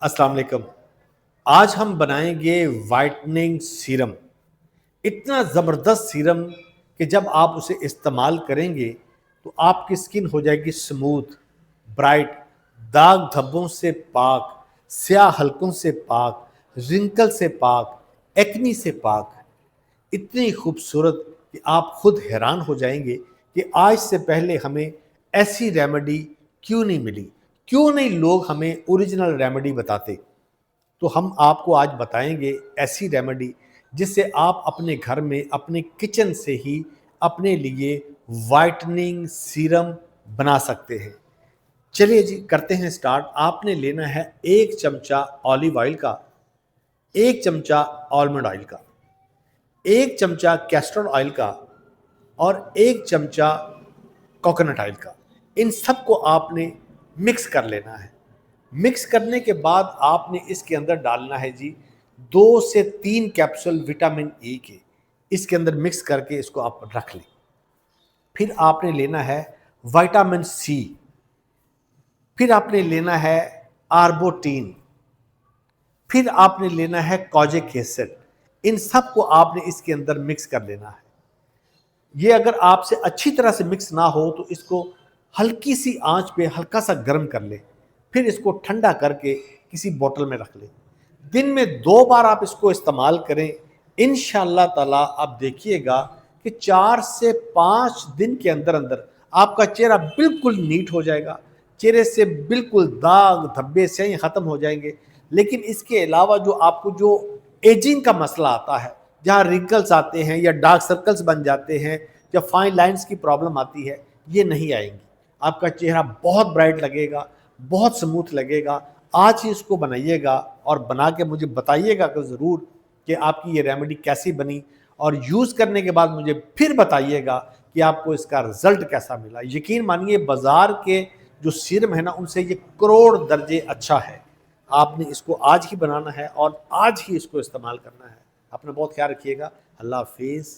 अस्सलाम वालेकुम। आज हम बनाएंगे वाइटनिंग सीरम। इतना ज़बरदस्त सीरम कि जब आप उसे इस्तेमाल करेंगे तो आपकी स्किन हो जाएगी स्मूथ, ब्राइट, दाग धब्बों से पाक, स्याह हलकों से पाक, रिंकल से पाक, एक्नी से पाक। इतनी खूबसूरत कि आप खुद हैरान हो जाएंगे कि आज से पहले हमें ऐसी रेमेडी क्यों नहीं मिली, क्यों नहीं लोग हमें ओरिजिनल रेमेडी बताते। तो हम आपको आज बताएंगे ऐसी रेमेडी जिससे आप अपने घर में अपने किचन से ही अपने लिए वाइटनिंग सीरम बना सकते हैं। चलिए जी करते हैं स्टार्ट। आपने लेना है 1 चमचा ऑलिव ऑयल का, 1 चमचा आलमंड ऑयल का, 1 चमचा कैस्टर ऑयल का और 1 चमचा कोकोनट ऑयल का। इन सबको आपने मिक्स कर लेना है। मिक्स करने के बाद आपने इसके अंदर डालना है जी 2 से 3 कैप्सूल विटामिन ई के। इसके अंदर मिक्स करके इसको आप रख लें। फिर आपने लेना है विटामिन सी, फिर आपने लेना है आर्बोटीन, फिर आपने लेना है कॉजिक एसिड। इन सब को आपने इसके अंदर मिक्स कर लेना है। ये अगर आपसे अच्छी तरह से मिक्स ना हो तो इसको हल्की सी आंच पे हल्का सा गर्म कर ले, फिर इसको ठंडा करके किसी बोतल में रख ले। दिन में 2 बार आप इसको इस्तेमाल करें। इंशाअल्लाह ताला आप देखिएगा कि 4 से 5 दिन के अंदर अंदर आपका चेहरा बिल्कुल नीट हो जाएगा, चेहरे से बिल्कुल दाग धब्बे से ख़त्म हो जाएंगे। लेकिन इसके अलावा जो आपको जो एजिंग का मसला आता है, जहाँ रिंकल्स आते हैं या डार्क सर्कल्स बन जाते हैं या फाइन लाइंस की प्रॉब्लम आती है, ये नहीं आएंगी। आपका चेहरा बहुत ब्राइट लगेगा, बहुत स्मूथ लगेगा। आज ही इसको बनाइएगा और बना के मुझे बताइएगा कि ज़रूर कि आपकी ये रेमेडी कैसी बनी, और यूज़ करने के बाद मुझे फिर बताइएगा कि आपको इसका रिज़ल्ट कैसा मिला। यकीन मानिए बाज़ार के जो सीरम है ना, उनसे ये करोड़ दर्जे अच्छा है। आपने इसको आज ही बनाना है और आज ही इसको इस्तेमाल करना है। अपना बहुत ख्याल रखिएगा। अल्लाह हाफिज़।